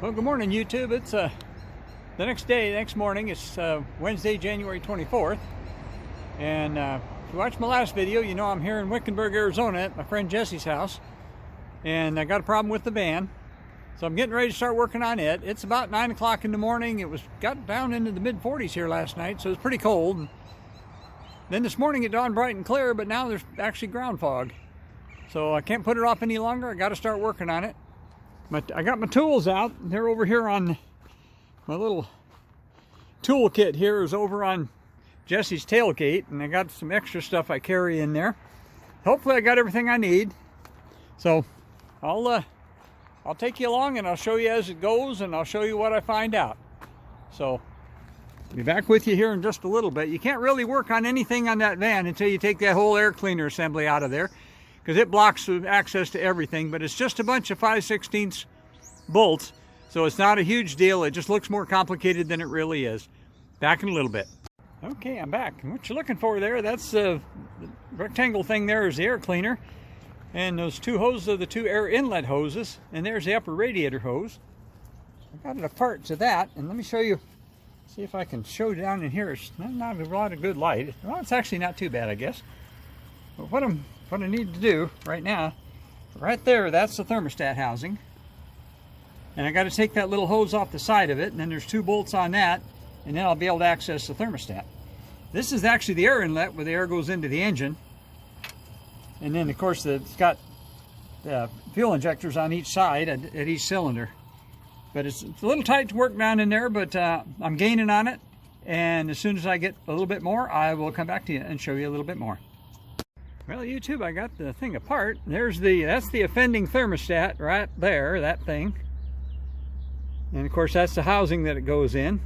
Well, good morning, YouTube. It's the next morning. It's Wednesday, January 24th. And if you watched my last video, you know I'm here in Wickenburg, Arizona at my friend Jesse's house. And I got a problem with the van. So I'm getting ready to start working on it. It's about 9 o'clock in the morning. Got down into the mid-40s here last night, so it's pretty cold. And then this morning it dawned bright and clear, but now there's actually ground fog. So I can't put it off any longer. I got to start working on it. I got my tools out. They're over here on my little toolkit here is over on Jesse's tailgate, and I got some extra stuff I carry in there. Hopefully I got everything I need. So I'll take you along and I'll show you as it goes, and I'll show you what I find out. So I'll be back with you here in just a little bit. You can't really work on anything on that van until you take that whole air cleaner assembly out of there, because it blocks access to everything. But it's just a bunch of 5/16 bolts, so it's not a huge deal. It just looks more complicated than it really is. Back in a little bit. Okay, I'm back. And what you're looking for there, that's the rectangle thing there is the air cleaner. And those two hoses are the two air inlet hoses. And there's the upper radiator hose. I got it apart to that. And let me show you, see if I can show down in here. It's not a lot of good light. Well, it's actually not too bad, I guess. But what I need to do right now, right there, that's the thermostat housing. And I got to take that little hose off the side of it, and then there's two bolts on that, and then I'll be able to access the thermostat. This is actually the air inlet where the air goes into the engine. And then of course it's got fuel injectors on each side at each cylinder. But it's a little tight to work down in there, but I'm gaining on it. And as soon as I get a little bit more, I will come back to you and show you a little bit more. Well, YouTube, I got the thing apart. That's the offending thermostat right there, that thing. And of course that's the housing that it goes in.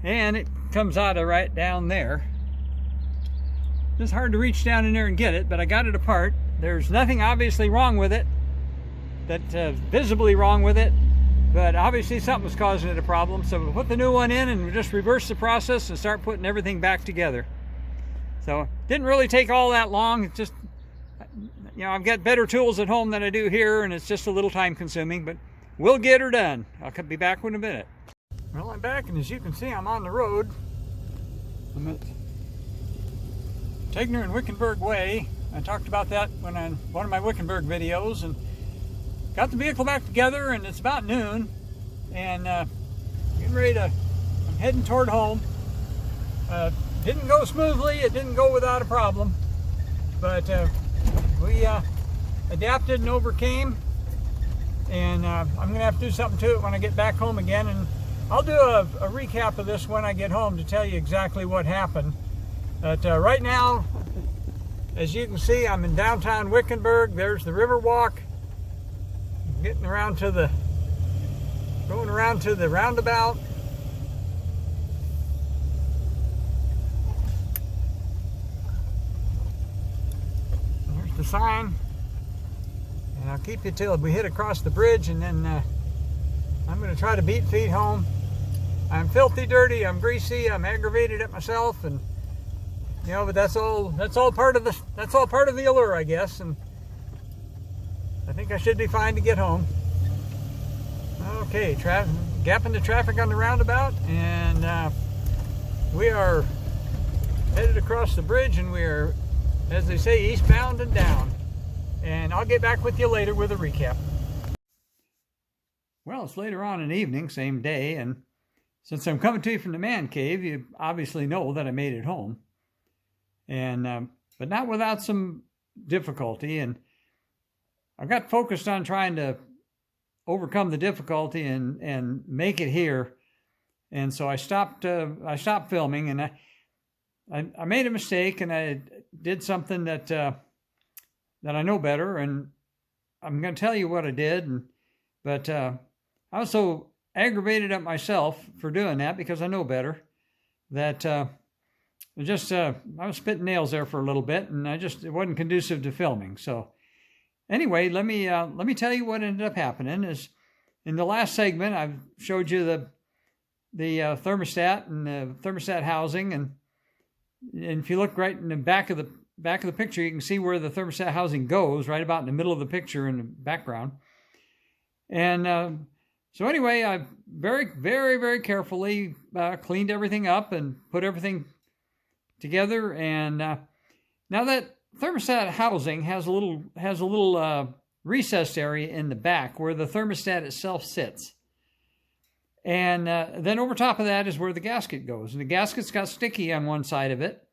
And it comes out of right down there. It's hard to reach down in there and get it, but I got it apart. There's nothing obviously wrong with it, visibly wrong with it, but obviously something was causing it a problem. So we'll put the new one in and we'll just reverse the process and start putting everything back together. So didn't really take all that long. It's just, you know, I've got better tools at home than I do here, and it's just a little time consuming, but we'll get her done. I'll be back in a minute. Well, I'm back, and as you can see, I'm on the road. I'm at Tegner and Wickenburg Way. I talked about that on one of my Wickenburg videos, and got the vehicle back together, and it's about noon, and getting ready to, I'm heading toward home. Didn't go smoothly, it didn't go without a problem, but we adapted and overcame, and I'm going to have to do something to it when I get back home again, and I'll do a recap of this when I get home to tell you exactly what happened. But right now, as you can see, I'm in downtown Wickenburg. There's the Riverwalk. I'm getting around to going around to the roundabout. There's the sign. And I'll keep you till we hit across the bridge, and then I'm going to try to beat feet home. I'm filthy dirty, I'm greasy, I'm aggravated at myself, and you know, but that's all part of the allure, I guess, and I think I should be fine to get home. Okay, gapping the traffic on the roundabout, and we are headed across the bridge, and we are, as they say, eastbound and down. And I'll get back with you later with a recap. Well, it's later on in the evening, same day, and since I'm coming to you from the man cave, you obviously know that I made it home. And but not without some difficulty, and I got focused on trying to overcome the difficulty and make it here. And so I stopped filming, and I made a mistake, and I did something that I know better, and I'm going to tell you what I did. But I was so aggravated at myself for doing that, because I know better, that I was spitting nails there for a little bit, and it wasn't conducive to filming. So anyway, let me tell you what ended up happening. Is in the last segment I've showed you the thermostat and the thermostat housing, and if you look right in the back of the picture, you can see where the thermostat housing goes, right about in the middle of the picture in the background. And So anyway, I very carefully cleaned everything up and put everything together. And now that thermostat housing has a little recessed area in the back where the thermostat itself sits. And then over top of that is where the gasket goes. And the gasket's got sticky on one side of it.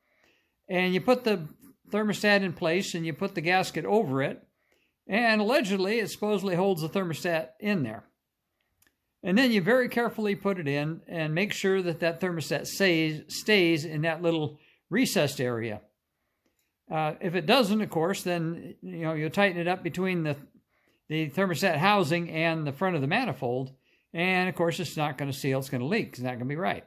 And you put the thermostat in place and you put the gasket over it. And allegedly, it supposedly holds the thermostat in there. And then you very carefully put it in and make sure that that thermostat stays in that little recessed area. If it doesn't, of course, then you'll tighten it up between the thermostat housing and the front of the manifold. And of course, it's not going to seal, it's going to leak. It's not going to be right.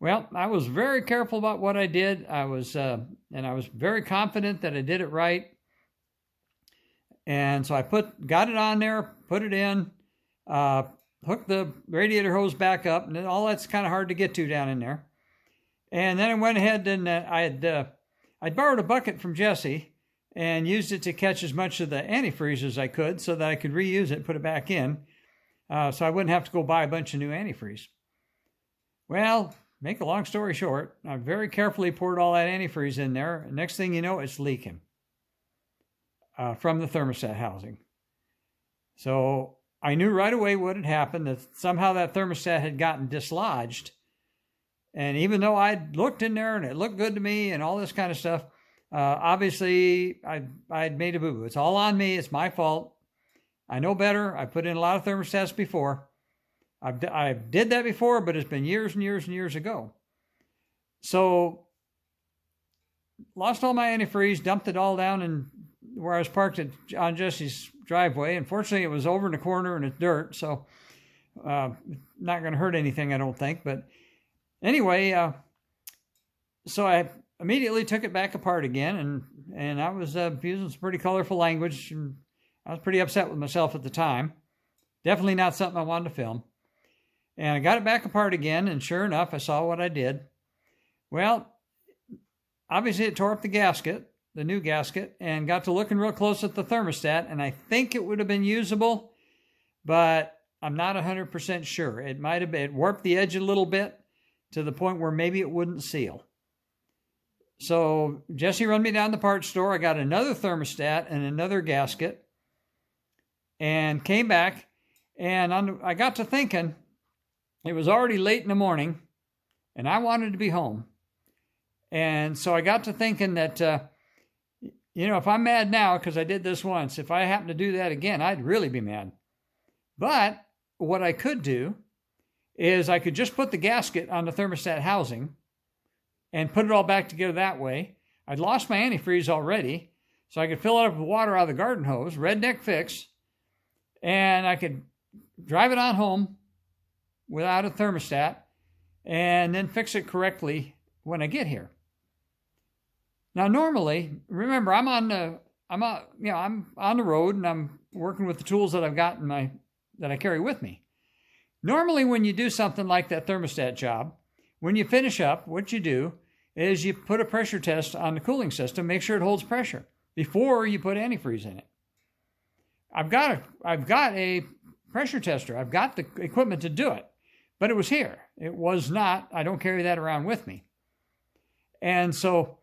Well, I was very careful about what I did. I was very confident that I did it right. And so I got it on there, put it in, hooked the radiator hose back up, and all that's kind of hard to get to down in there. And then I went ahead and I'd borrowed a bucket from Jesse and used it to catch as much of the antifreeze as I could so that I could reuse it and put it back in. So I wouldn't have to go buy a bunch of new antifreeze. Well, make a long story short, I very carefully poured all that antifreeze in there. And next thing you know, it's leaking from the thermostat housing. So I knew right away what had happened, that somehow that thermostat had gotten dislodged. And even though I'd looked in there and it looked good to me and all this kind of stuff, obviously I'd made a boo-boo. It's all on me. It's my fault. I know better. I put in a lot of thermostats before. I did that before, but it's been years and years and years ago. So lost all my antifreeze, dumped it all down in where I was parked on Jesse's driveway. Unfortunately, it was over in the corner and it's dirt, so not going to hurt anything, I don't think. But anyway, so I immediately took it back apart again, and I was using some pretty colorful language, and I was pretty upset with myself at the time. Definitely not something I wanted to film. And I got it back apart again, and sure enough, I saw what I did. Well, obviously it tore up the gasket, the new gasket, and got to looking real close at the thermostat, and I think it would have been usable, but I'm not 100% sure. It might have been, it warped the edge a little bit to the point where maybe it wouldn't seal. So Jesse run me down the parts store. I got another thermostat and another gasket and came back, and I got to thinking, it was already late in the morning and I wanted to be home. And so I got to thinking that, if I'm mad now because I did this once, if I happen to do that again, I'd really be mad. But what I could do is I could just put the gasket on the thermostat housing and put it all back together that way. I'd lost my antifreeze already, so I could fill it up with water out of the garden hose, redneck fix, and I could drive it on home without a thermostat and then fix it correctly when I get here. Now, normally, remember, I'm on the road and I'm working with the tools that I've got that I carry with me. Normally, when you do something like that thermostat job, when you finish up, what you do is you put a pressure test on the cooling system, make sure it holds pressure before you put antifreeze in it. I've got a pressure tester. I've got the equipment to do it, but it was here. It was not. I don't carry that around with me. And so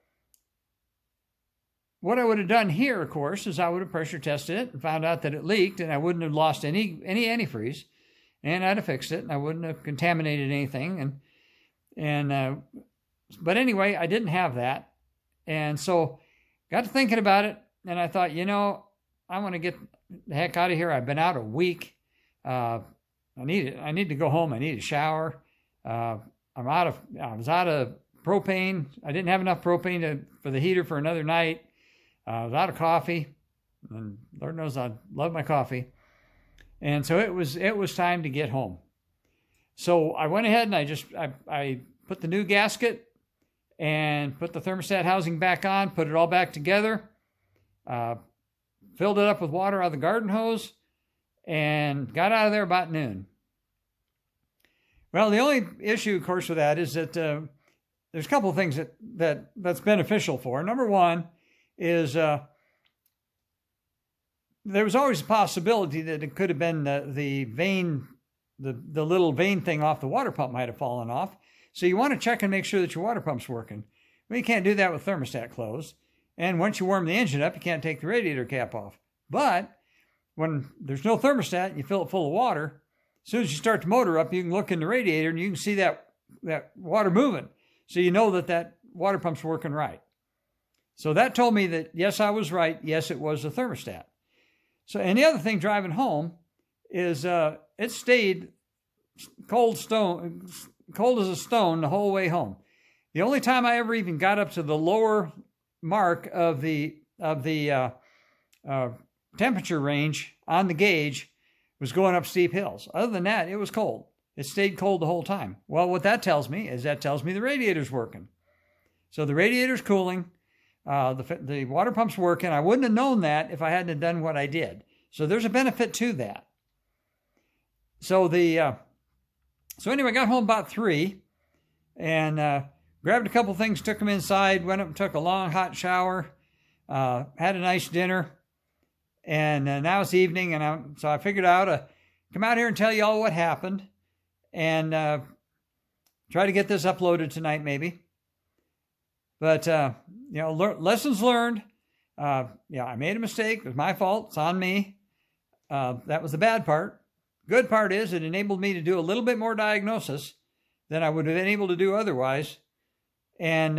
what I would have done here, of course, is I would have pressure tested it and found out that it leaked, and I wouldn't have lost any antifreeze, and I'd have fixed it, and I wouldn't have contaminated anything. But anyway, I didn't have that, and so got to thinking about it, and I thought, I want to get the heck out of here. I've been out a week. I need to go home. I need a shower. I was out of propane. I didn't have enough propane for the heater for another night. I was out of coffee, and Lord knows I love my coffee. And so it was time to get home. So I went ahead and I put the new gasket and put the thermostat housing back on, put it all back together, filled it up with water out of the garden hose, and got out of there about noon. Well, the only issue, of course, with that is that there's a couple of things that's beneficial for. Number one is there was always a possibility that it could have been the vane, the little vane thing off the water pump might have fallen off. So you want to check and make sure that your water pump's working. Well, you can't do that with thermostat closed. And once you warm the engine up, you can't take the radiator cap off. But when there's no thermostat and you fill it full of water, as soon as you start the motor up, you can look in the radiator and you can see that water moving. So you know that water pump's working right. So that told me that, yes, I was right. Yes, it was a thermostat. So, and the other thing driving home is it stayed cold as a stone the whole way home. The only time I ever even got up to the lower mark of the temperature range on the gauge was going up steep hills. Other than that, it was cold. It stayed cold the whole time. Well, what that tells me is the radiator's working. So the radiator's cooling. The water pump's working. I wouldn't have known that if I hadn't have done what I did. So there's a benefit to that. So anyway, I got home about 3 and grabbed a couple things, took them inside, went up and took a long hot shower, had a nice dinner, and now it's evening, and so I figured out to come out here and tell you all what happened, and try to get this uploaded tonight maybe. But, lessons learned. I made a mistake. It was my fault. It's on me. That was the bad part. Good part is it enabled me to do a little bit more diagnosis than I would have been able to do otherwise. And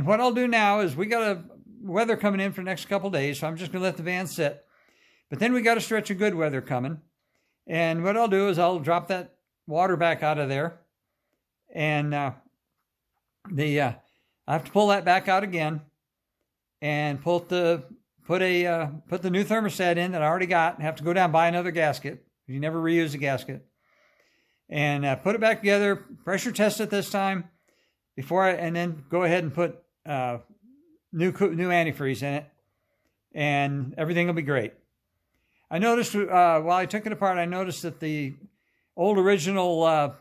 what I'll do now is we got a weather coming in for the next couple of days, so I'm just going to let the van sit. But then we got a stretch of good weather coming. And what I'll do is I'll drop that water back out of there. And I have to pull that back out again and put the new thermostat in that I already got and have to go down and buy another gasket. You never reuse a gasket. And put it back together, pressure test it this time and then go ahead and put new antifreeze in it, and everything will be great. I noticed while I took it apart, I noticed that the old original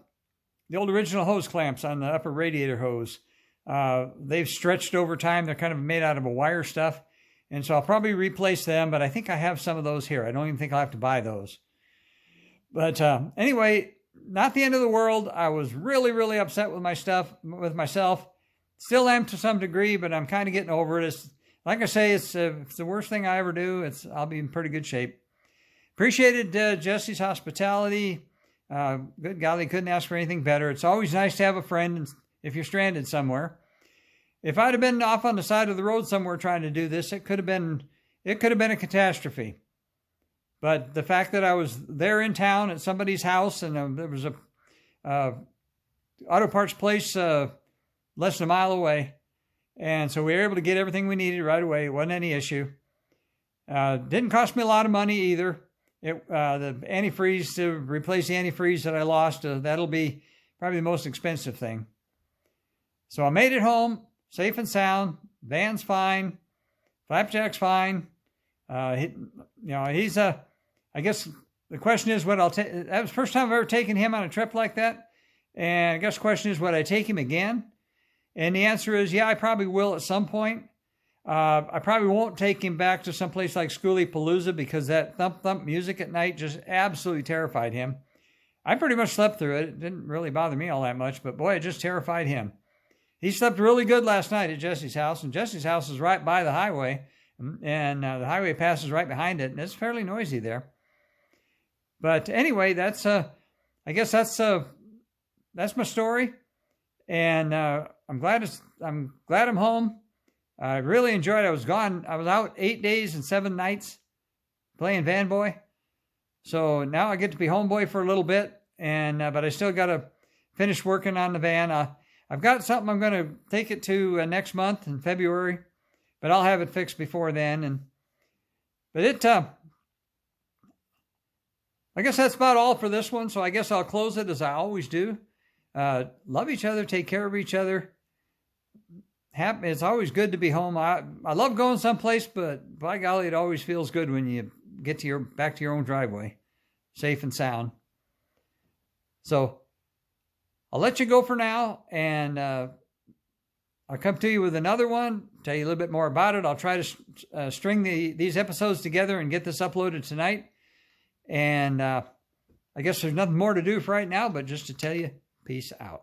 hose clamps on the upper radiator hose, they've stretched over time. They're kind of made out of a wire stuff, and so I'll probably replace them. But I think I have some of those here. I don't even think I'll have to buy those. But anyway, not the end of the world. I was really, really upset with myself. Still am to some degree, but I'm kind of getting over it. It's, like I say, it's the worst thing I ever do. I'll be in pretty good shape. Appreciated Jesse's hospitality. Good golly, couldn't ask for anything better. It's always nice to have a friend if you're stranded somewhere. If I'd have been off on the side of the road somewhere trying to do this, it could have been a catastrophe. But the fact that I was there in town at somebody's house, and there was a auto parts place less than a mile away, and so we were able to get everything we needed right away. It wasn't any issue. Didn't cost me a lot of money either. The antifreeze, to replace the antifreeze that I lost, that'll be probably the most expensive thing. So I made it home, safe and sound. Van's fine. Flapjack's fine. He's I guess the question is what I'll take. That was the first time I've ever taken him on a trip like that. And I guess the question is, would I take him again? And the answer is, yeah, I probably will at some point. I probably won't take him back to some place like Schoolie Palooza because that thump thump music at night just absolutely terrified him. I pretty much slept through it. It didn't really bother me all that much, but boy, it just terrified him. He slept really good last night at Jesse's house, and Jesse's house is right by the highway, and the highway passes right behind it, and it's fairly noisy there. But anyway, I guess that's my story, and I'm glad I'm home. I really enjoyed it. I was gone. I was out 8 days and 7 nights playing van boy. So now I get to be homeboy for a little bit, and but I still got to finish working on the van. I've got something I'm going to take it to next month in February, but I'll have it fixed before then. I guess that's about all for this one. So I guess I'll close it as I always do. Love each other, take care of each other. It's always good to be home. I love going someplace, but by golly, it always feels good when you get back to your own driveway, safe and sound. So I'll let you go for now, and I'll come to you with another one, tell you a little bit more about it. I'll try to string these episodes together and get this uploaded tonight. And I guess there's nothing more to do for right now, but just to tell you, peace out.